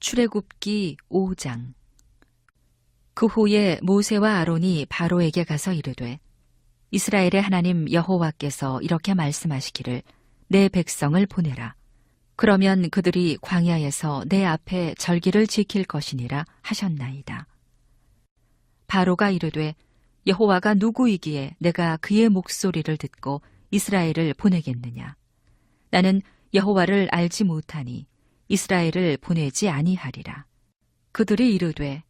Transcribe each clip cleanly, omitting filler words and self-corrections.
출애굽기 5장. 그 후에 모세와 아론이 바로에게 가서 이르되, 이스라엘의 하나님 여호와께서 이렇게 말씀하시기를 내 백성을 보내라. 그러면 그들이 광야에서 내 앞에 절기를 지킬 것이니라 하셨나이다. 바로가 이르되, 여호와가 누구이기에 내가 그의 목소리를 듣고 이스라엘을 보내겠느냐? 나는 여호와를 알지 못하니 이스라엘을 보내지 아니하리라. 그들이 이르되,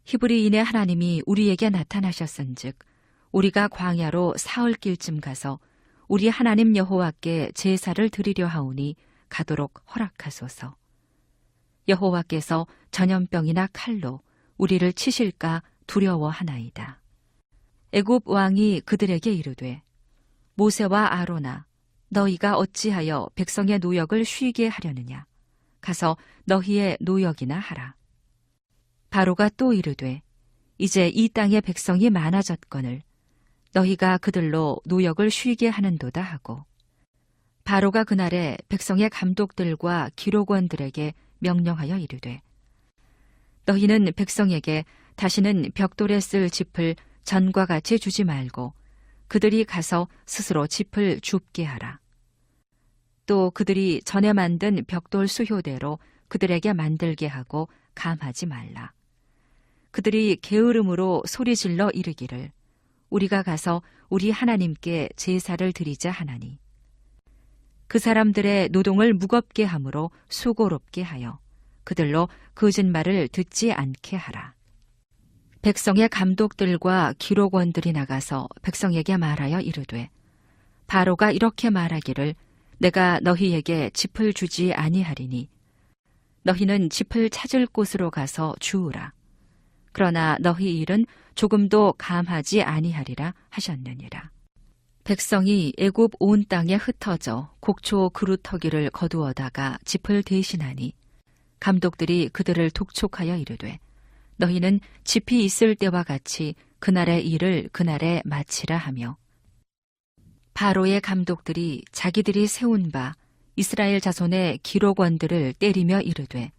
히브리인의 하나님이 우리에게 나타나셨은즉 우리가 광야로 사흘길쯤 가서 우리 하나님 여호와께 제사를 드리려 하오니 가도록 허락하소서. 여호와께서 전염병이나 칼로 우리를 치실까 두려워하나이다. 애굽 왕이 그들에게 이르되, 모세와 아론아, 너희가 어찌하여 백성의 노역을 쉬게 하려느냐? 가서 너희의 노역이나 하라. 바로가 또 이르되, 이제 이 땅의 백성이 많아졌거늘 너희가 그들로 노역을 쉬게 하는도다 하고, 바로가 그날에 백성의 감독들과 기록원들에게 명령하여 이르되, 너희는 백성에게 다시는 벽돌에 쓸 짚을 전과 같이 주지 말고 그들이 가서 스스로 짚을 줍게 하라. 또 그들이 전에 만든 벽돌 수효대로 그들에게 만들게 하고 감하지 말라. 그들이 게으름으로 소리질러 이르기를 우리가 가서 우리 하나님께 제사를 드리자 하나니, 그 사람들의 노동을 무겁게 함으로 수고롭게 하여 그들로 거짓말을 듣지 않게 하라. 백성의 감독들과 기록원들이 나가서 백성에게 말하여 이르되, 바로가 이렇게 말하기를 내가 너희에게 짚을 주지 아니하리니 너희는 짚을 찾을 곳으로 가서 주우라. 그러나 너희 일은 조금도 감하지 아니하리라 하셨느니라. 백성이 애굽 온 땅에 흩어져 곡초 그루터기를 거두어다가 짚을 대신하니 감독들이 그들을 독촉하여 이르되, 너희는 짚이 있을 때와 같이 그날의 일을 그날에 마치라 하며, 바로의 감독들이 자기들이 세운 바 이스라엘 자손의 기록원들을 때리며 이르되,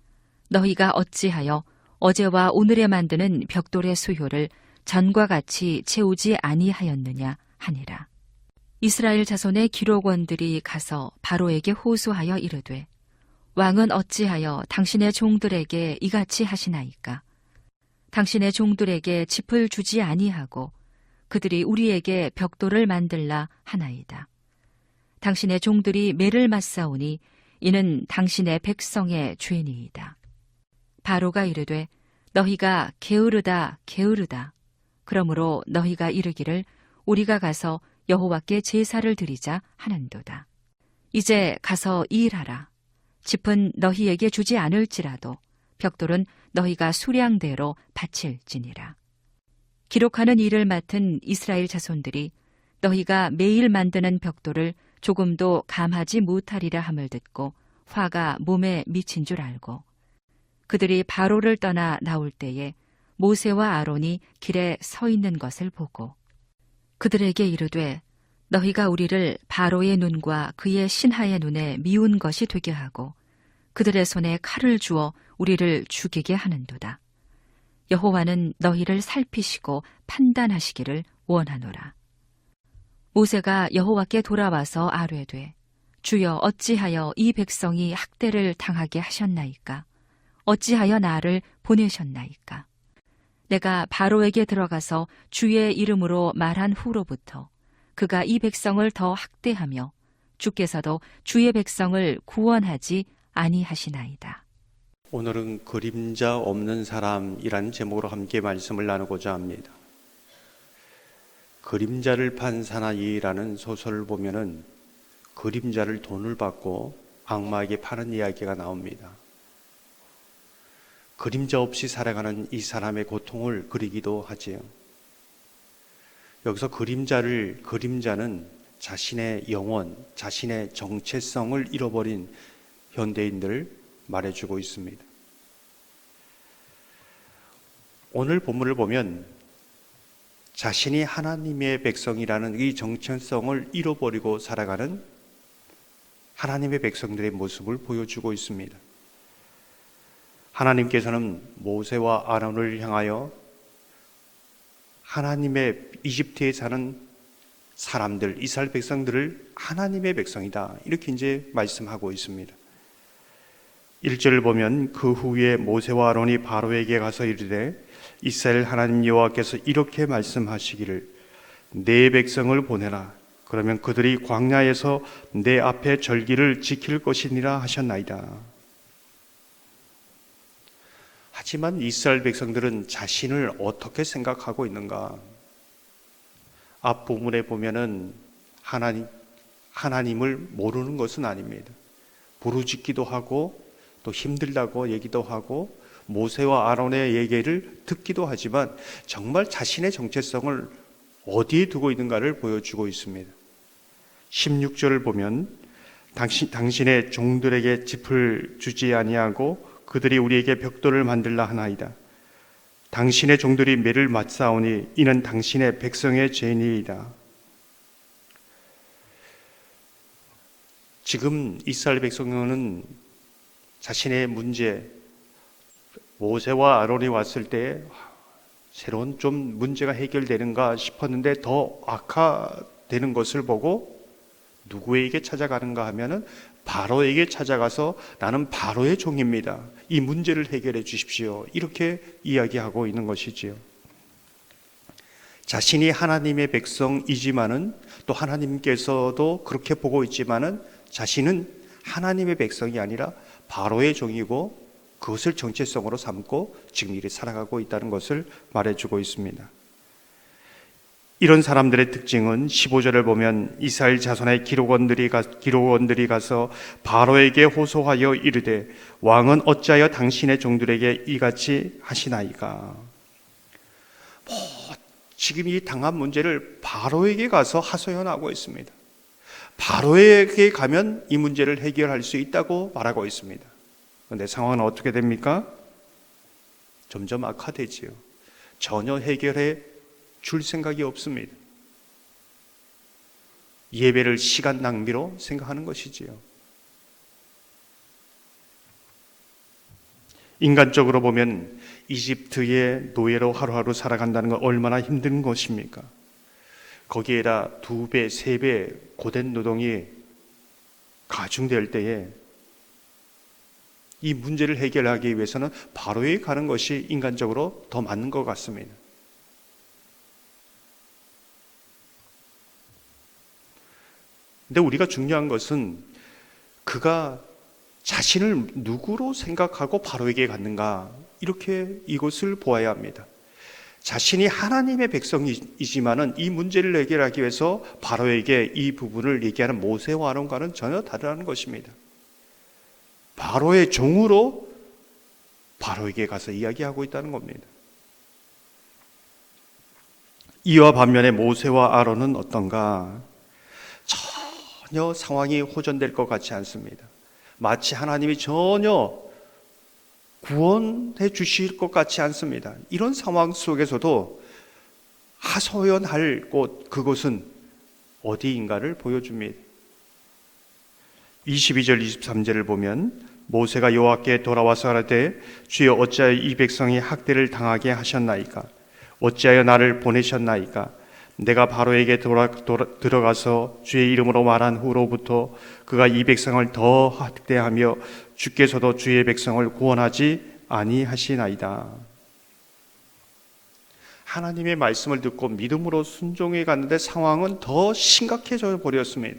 너희가 어찌하여 어제와 오늘에 만드는 벽돌의 수효를 전과 같이 채우지 아니하였느냐 하니라. 이스라엘 자손의 기록원들이 가서 바로에게 호소하여 이르되, 왕은 어찌하여 당신의 종들에게 이같이 하시나이까? 당신의 종들에게 짚을 주지 아니하고 그들이 우리에게 벽돌을 만들라 하나이다. 당신의 종들이 매를 맞사오니 이는 당신의 백성의 죄니이다. 바로가 이르되, 너희가 게으르다 게으르다. 그러므로 너희가 이르기를 우리가 가서 여호와께 제사를 드리자 하는도다. 이제 가서 일하라. 짚은 너희에게 주지 않을지라도 벽돌은 너희가 수량대로 바칠지니라. 기록하는 일을 맡은 이스라엘 자손들이 너희가 매일 만드는 벽돌을 조금도 감하지 못하리라 함을 듣고 화가 몸에 미친 줄 알고, 그들이 바로를 떠나 나올 때에 모세와 아론이 길에 서 있는 것을 보고 그들에게 이르되, 너희가 우리를 바로의 눈과 그의 신하의 눈에 미운 것이 되게 하고 그들의 손에 칼을 주어 우리를 죽이게 하는도다. 여호와는 너희를 살피시고 판단하시기를 원하노라. 모세가 여호와께 돌아와서 아뢰되, 주여 어찌하여 이 백성이 학대를 당하게 하셨나이까? 어찌하여 나를 보내셨나이까? 내가 바로에게 들어가서 주의 이름으로 말한 후로부터 그가 이 백성을 더 학대하며 주께서도 주의 백성을 구원하지 아니하시나이다. 오늘은 그림자 없는 사람이라는 제목으로 함께 말씀을 나누고자 합니다. 그림자를 판 사나이라는 소설을 보면은 그림자를 돈을 받고 악마에게 파는 이야기가 나옵니다. 그림자 없이 살아가는 이 사람의 고통을 그리기도 하지요. 여기서 그림자는 자신의 영혼, 자신의 정체성을 잃어버린 현대인들을 말해주고 있습니다. 오늘 본문을 보면 자신이 하나님의 백성이라는 이 정체성을 잃어버리고 살아가는 하나님의 백성들의 모습을 보여주고 있습니다. 하나님께서는 모세와 아론을 향하여 하나님의 이집트에 사는 사람들, 이스라엘 백성들을 하나님의 백성이다, 이렇게 이제 말씀하고 있습니다. 1절을 보면 그 후에 모세와 아론이 바로에게 가서 이르되 이스라엘 하나님 여호와께서 이렇게 말씀하시기를 내 백성을 보내라. 그러면 그들이 광야에서 내 앞에 절기를 지킬 것이니라 하셨나이다. 하지만 이스라엘 백성들은 자신을 어떻게 생각하고 있는가? 앞 부분에 보면은 하나님을 모르는 것은 아닙니다. 부르짖기도 하고 또 힘들다고 얘기도 하고 모세와 아론의 얘기를 듣기도 하지만 정말 자신의 정체성을 어디에 두고 있는가를 보여주고 있습니다. 16절을 보면 당신의 종들에게 짚을 주지 아니하고 그들이 우리에게 벽돌을 만들라 하나이다. 당신의 종들이 매를 맞사오니 이는 당신의 백성의 죄니이다. 지금 이스라엘 백성은 자신의 문제, 모세와 아론이 왔을 때 새로운 좀 문제가 해결되는가 싶었는데 더 악화되는 것을 보고 누구에게 찾아가는가 하면은 바로에게 찾아가서 나는 바로의 종입니다. 이 문제를 해결해 주십시오. 이렇게 이야기하고 있는 것이지요. 자신이 하나님의 백성이지만은 또 하나님께서도 그렇게 보고 있지만은 자신은 하나님의 백성이 아니라 바로의 종이고 그것을 정체성으로 삼고 지금 이렇게 살아가고 있다는 것을 말해주고 있습니다. 이런 사람들의 특징은 15절을 보면 이스라엘 자손의 기록원들이 가서 바로에게 호소하여 이르되 왕은 어찌하여 당신의 종들에게 이같이 하시나이까. 지금 이 당한 문제를 바로에게 가서 하소연하고 있습니다. 바로에게 가면 이 문제를 해결할 수 있다고 말하고 있습니다. 그런데 상황은 어떻게 됩니까? 점점 악화되지요. 전혀 해결해 줄 생각이 없습니다. 예배를 시간 낭비로 생각하는 것이지요. 인간적으로 보면 이집트의 노예로 하루하루 살아간다는 건 얼마나 힘든 것입니까? 거기에다 2배, 3배 고된 노동이 가중될 때에 이 문제를 해결하기 위해서는 바로에 가는 것이 인간적으로 더 맞는 것 같습니다. 근데 우리가 중요한 것은 그가 자신을 누구로 생각하고 바로에게 갔는가, 이렇게 이것을 보아야 합니다. 자신이 하나님의 백성이지만은 이 문제를 해결하기 위해서 바로에게 이 부분을 얘기하는 모세와 아론과는 전혀 다르다는 것입니다. 바로의 종으로 바로에게 가서 이야기하고 있다는 겁니다. 이와 반면에 모세와 아론은 어떤가? 전혀 상황이 호전될 것 같지 않습니다. 마치 하나님이 전혀 구원해 주실 것 같지 않습니다. 이런 상황 속에서도 하소연할 곳, 그곳은 어디인가를 보여줍니다. 22절 23절을 보면 모세가 여호와께 돌아와서 하되 주여 어찌하여 이 백성이 학대를 당하게 하셨나이까? 어찌하여 나를 보내셨나이까? 내가 바로에게 들어가서 주의 이름으로 말한 후로부터 그가 이 백성을 더 학대하며 주께서도 주의 백성을 구원하지 아니하시나이다. 하나님의 말씀을 듣고 믿음으로 순종해 갔는데 상황은 더 심각해져 버렸습니다.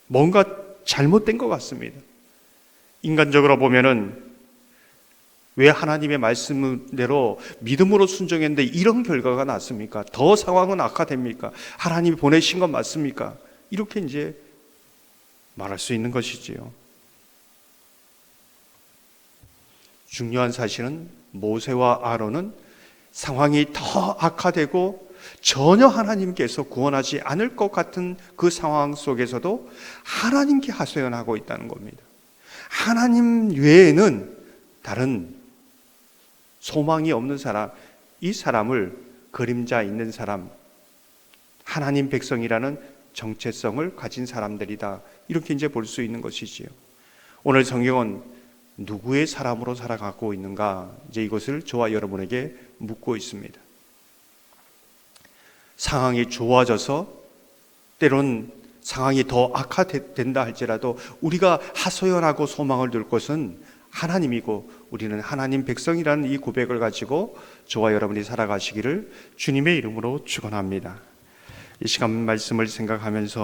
뭔가 잘못된 것 같습니다. 인간적으로 보면은 왜 하나님의 말씀대로 믿음으로 순종했는데 이런 결과가 났습니까? 더 상황은 악화됩니까? 하나님이 보내신 건 맞습니까? 이렇게 이제 말할 수 있는 것이지요. 중요한 사실은 모세와 아론은 상황이 더 악화되고 전혀 하나님께서 구원하지 않을 것 같은 그 상황 속에서도 하나님께 하소연하고 있다는 겁니다. 하나님 외에는 다른 소망이 없는 사람, 이 사람을 그림자 있는 사람, 하나님 백성이라는 정체성을 가진 사람들이다, 이렇게 이제 볼 수 있는 것이지요. 오늘 성경은 누구의 사람으로 살아가고 있는가? 이제 이것을 저와 여러분에게 묻고 있습니다. 상황이 좋아져서 때론 상황이 더 악화된다 할지라도 우리가 하소연하고 소망을 둘 것은 하나님이고 우리는 하나님 백성이라는 이 고백을 가지고 저와 여러분이 살아가시기를 주님의 이름으로 축원합니다. 이 시간 말씀을 생각하면서